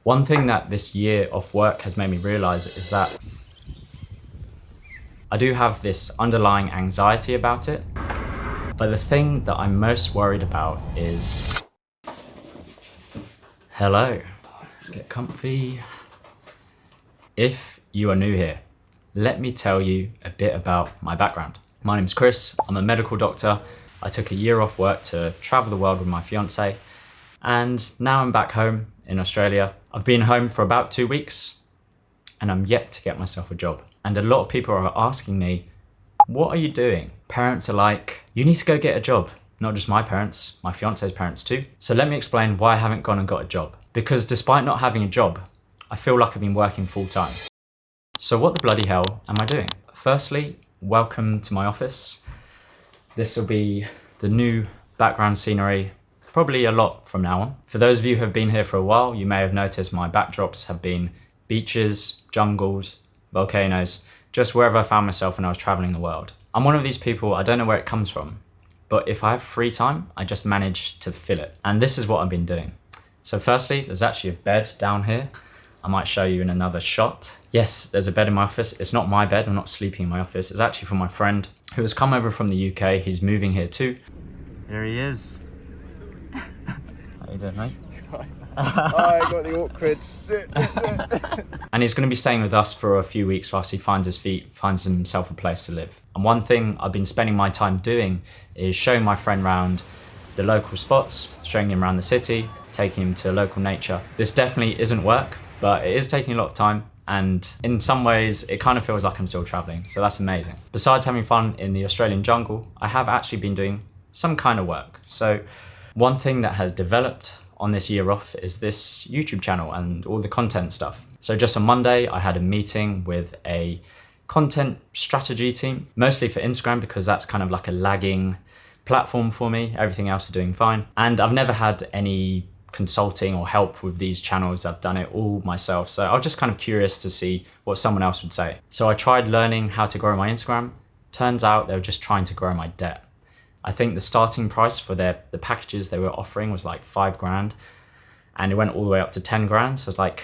One thing that this year off work has made me realize is that I do have this underlying anxiety about it, but the thing that I'm most worried about is... Hello, let's get comfy. If you are new here, let me tell you a bit about my background. My name's Chris, I'm a medical doctor. I took a year off work to travel the world with my fiance, and now I'm back home in Australia. I've been home for about 2 weeks, and I'm yet to get myself a job. And a lot of people are asking me, what are you doing? Parents are like, you need to go get a job. Not just my parents, my fiance's parents too. So let me explain why I haven't gone and got a job. Because despite not having a job, I feel like I've been working full time. So what the bloody hell am I doing? Firstly, welcome to my office. This will be the new background scenery, probably a lot from now on. For those of you who have been here for a while, you may have noticed my backdrops have been beaches, jungles, volcanoes, just wherever I found myself when I was traveling the world. I'm one of these people, I don't know where it comes from, but if I have free time, I just manage to fill it. And this is what I've been doing. So firstly, there's actually a bed down here. I might show you in another shot. Yes, there's a bed in my office. It's not my bed, I'm not sleeping in my office. It's actually from my friend who has come over from the UK. He's moving here too. There he is. How you doing, mate? I got the awkward. And he's going to be staying with us for a few weeks whilst he finds his feet, finds himself a place to live. And one thing I've been spending my time doing is showing my friend around the local spots, showing him around the city, taking him to local nature. This definitely isn't work, but it is taking a lot of time. And in some ways, it kind of feels like I'm still traveling. So that's amazing. Besides having fun in the Australian jungle, I have actually been doing some kind of work. So one thing that has developed on this year off is this YouTube channel and all the content stuff. So just on Monday, I had a meeting with a content strategy team, mostly for Instagram because that's kind of like a lagging platform for me. Everything else is doing fine. And I've never had any consulting or help with these channels. I've done it all myself. So I was just kind of curious to see what someone else would say. So I tried learning how to grow my Instagram. Turns out they were just trying to grow my debt. I think the starting price for the packages they were offering was like $5,000 and it went all the way up to 10 grand. So I was like,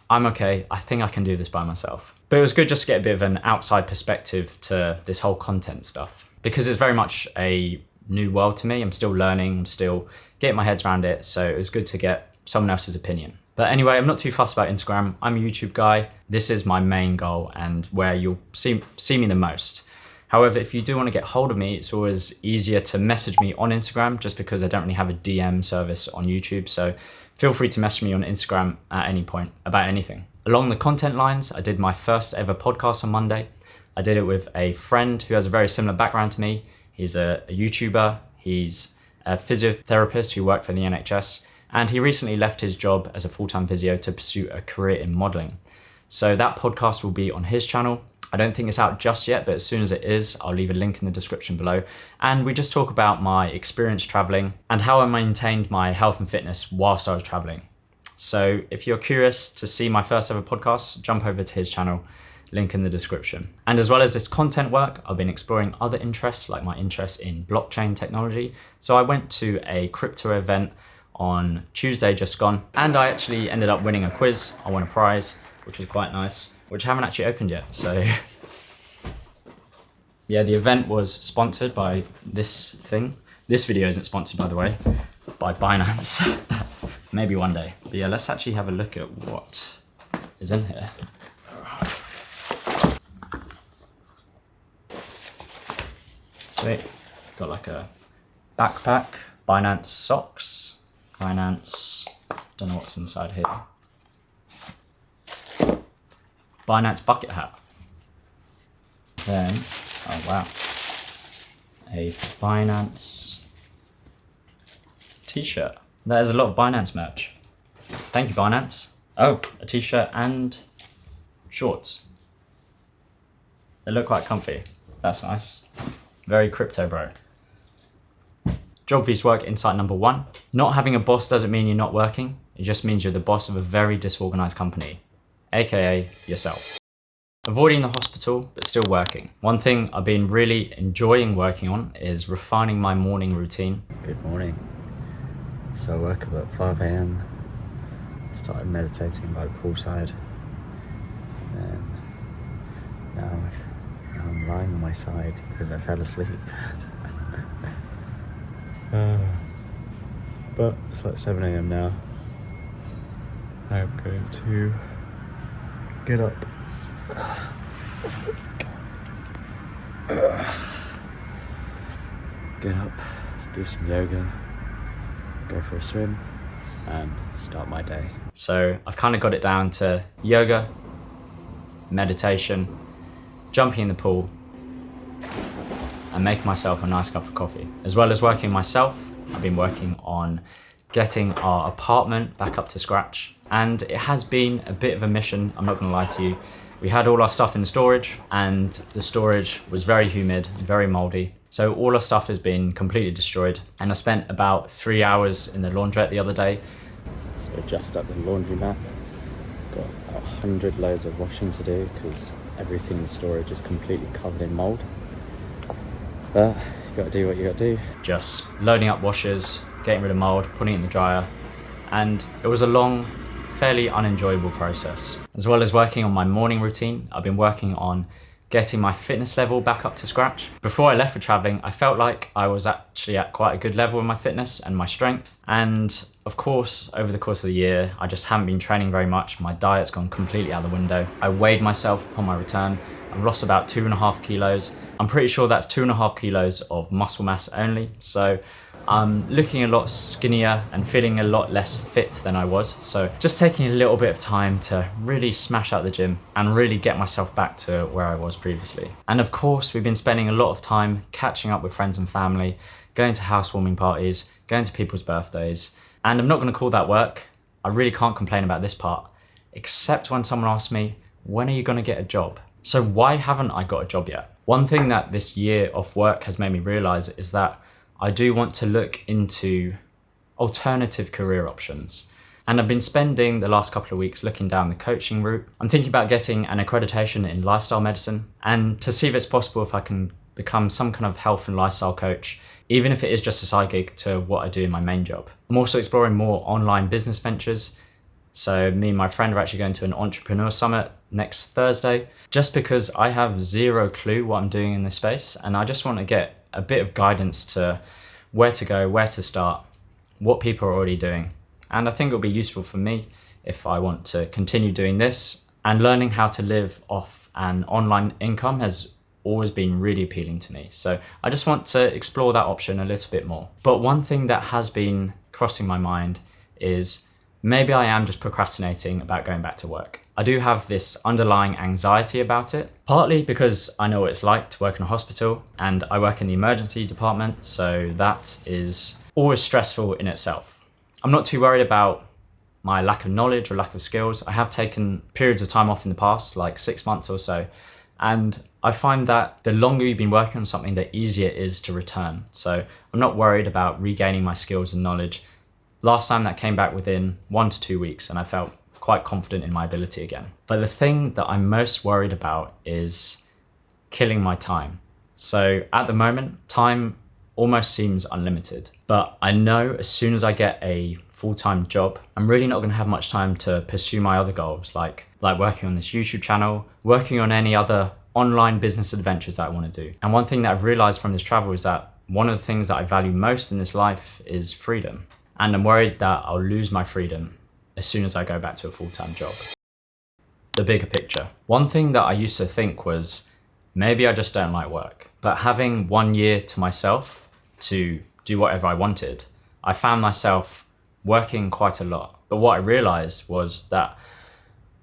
I'm okay. I think I can do this by myself. But it was good just to get a bit of an outside perspective to this whole content stuff because it's very much a new world to me. I'm still learning, I'm still getting my head around it. So it was good to get someone else's opinion. But anyway, I'm not too fussed about Instagram. I'm a YouTube guy. This is my main goal and where you'll see me the most. However, if you do want to get hold of me, it's always easier to message me on Instagram just because I don't really have a DM service on YouTube. So feel free to message me on Instagram at any point about anything. Along the content lines, I did my first ever podcast on Monday. I did it with a friend who has a very similar background to me. He's a YouTuber, he's a physiotherapist who worked for the NHS, and he recently left his job as a full-time physio to pursue a career in modeling. So that podcast will be on his channel. I don't think it's out just yet, but as soon as it is, I'll leave a link in the description below. And we just talk about my experience traveling and how I maintained my health and fitness whilst I was traveling. So if you're curious to see my first ever podcast, jump over to his channel, link in the description. And as well as this content work, I've been exploring other interests like my interest in blockchain technology. So I went to a crypto event on Tuesday just gone, and I actually ended up winning a quiz. I won a prize, which was quite nice, which I haven't actually opened yet. So yeah, the event was sponsored by this thing. This video isn't sponsored, by the way, by Binance. Maybe one day. But yeah, let's actually have a look at what is in here. Sweet. Got like a backpack, Binance socks, Binance, don't know what's inside here. Binance bucket hat. Then, oh wow, a Binance t-shirt. There's a lot of Binance merch. Thank you, Binance. Oh, a t-shirt and shorts. They look quite comfy. That's nice. Very crypto bro. Job vs work insight number 1. Not having a boss doesn't mean you're not working. It just means you're the boss of a very disorganized company, aka yourself. Avoiding the hospital, but still working. One thing I've been really enjoying working on is refining my morning routine. Good morning. So I woke up at 5 a.m. Started meditating by the poolside, and then now I'm lying on my side because I fell asleep. But it's like 7 a.m. now. I'm going to get up. Get up, do some yoga, go for a swim, and start my day. So I've kind of got it down to yoga, meditation, jumping in the pool, and making myself a nice cup of coffee. As well as working myself, I've been working on getting our apartment back up to scratch. And it has been a bit of a mission, I'm not gonna lie to you. We had all our stuff in storage, and the storage was very humid, very moldy. So all our stuff has been completely destroyed. And I spent about 3 hours in the laundrette the other day. So just at the laundromat, got 100 loads of washing to do because everything in storage is completely covered in mold. But you gotta do what you gotta do. Just loading up washers, getting rid of mold, putting it in the dryer. And it was a long, fairly unenjoyable process. As well as working on my morning routine, I've been working on getting my fitness level back up to scratch. Before I left for traveling, I felt like I was actually at quite a good level with my fitness and my strength. And of course, over the course of the year, I just haven't been training very much. My diet's gone completely out the window. I weighed myself upon my return. I've lost about 2.5 kilos. I'm pretty sure that's 2.5 kilos of muscle mass only. So I'm looking a lot skinnier and feeling a lot less fit than I was. So just taking a little bit of time to really smash out the gym and really get myself back to where I was previously. And of course, we've been spending a lot of time catching up with friends and family, going to housewarming parties, going to people's birthdays. And I'm not going to call that work. I really can't complain about this part, except when someone asks me, when are you going to get a job? So why haven't I got a job yet? One thing that this year off work has made me realize is that I do want to look into alternative career options. And I've been spending the last couple of weeks looking down the coaching route. I'm thinking about getting an accreditation in lifestyle medicine and to see if it's possible if I can become some kind of health and lifestyle coach, even if it is just a side gig to what I do in my main job. I'm also exploring more online business ventures. So me and my friend are actually going to an entrepreneur summit next Thursday, just because I have zero clue what I'm doing in this space. And I just want to get a bit of guidance to where to go, where to start, what people are already doing. And I think it'll be useful for me if I want to continue doing this. And learning how to live off an online income has always been really appealing to me. So I just want to explore that option a little bit more. But one thing that has been crossing my mind is maybe I am just procrastinating about going back to work. I do have this underlying anxiety about it, partly because I know what it's like to work in a hospital and I work in the emergency department, so that is always stressful in itself. I'm not too worried about my lack of knowledge or lack of skills. I have taken periods of time off in the past, like 6 months or so, and I find that the longer you've been working on something, the easier it is to return. So I'm not worried about regaining my skills and knowledge. Last time that came back within 1 to 2 weeks and I felt quite confident in my ability again. But the thing that I'm most worried about is killing my time. So at the moment, time almost seems unlimited, but I know as soon as I get a full-time job, I'm really not going to have much time to pursue my other goals, like working on this YouTube channel, working on any other online business adventures that I want to do. And one thing that I've realized from this travel is that one of the things that I value most in this life is freedom. And I'm worried that I'll lose my freedom as soon as I go back to a full-time job. The bigger picture. One thing that I used to think was, maybe I just don't like work. But having 1 year to myself to do whatever I wanted, I found myself working quite a lot. But what I realized was that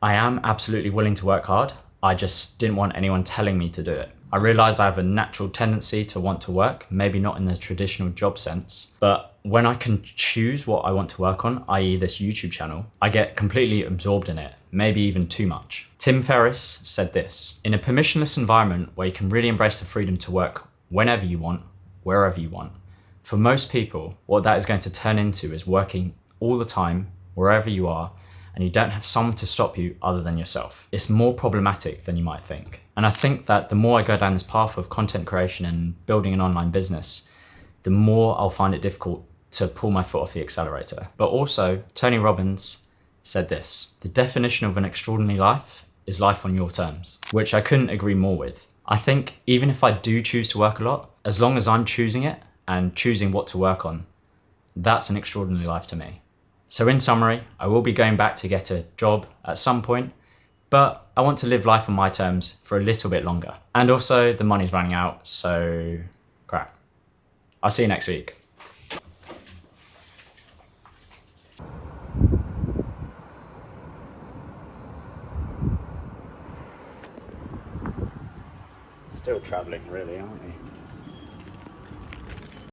I am absolutely willing to work hard. I just didn't want anyone telling me to do it. I realized I have a natural tendency to want to work, maybe not in the traditional job sense, but when I can choose what I want to work on, i.e. this YouTube channel, I get completely absorbed in it, maybe even too much. Tim Ferriss said this: in a permissionless environment where you can really embrace the freedom to work whenever you want, wherever you want, for most people, what that is going to turn into is working all the time, wherever you are, and you don't have someone to stop you other than yourself. It's more problematic than you might think. And I think that the more I go down this path of content creation and building an online business, the more I'll find it difficult to pull my foot off the accelerator. But also, Tony Robbins said this: "The definition of an extraordinary life is life on your terms," which I couldn't agree more with. I think even if I do choose to work a lot, as long as I'm choosing it and choosing what to work on, that's an extraordinary life to me. So in summary, I will be going back to get a job at some point, but I want to live life on my terms for a little bit longer. And also the money's running out, so crap. I'll see you next week. Still travelling really, aren't we?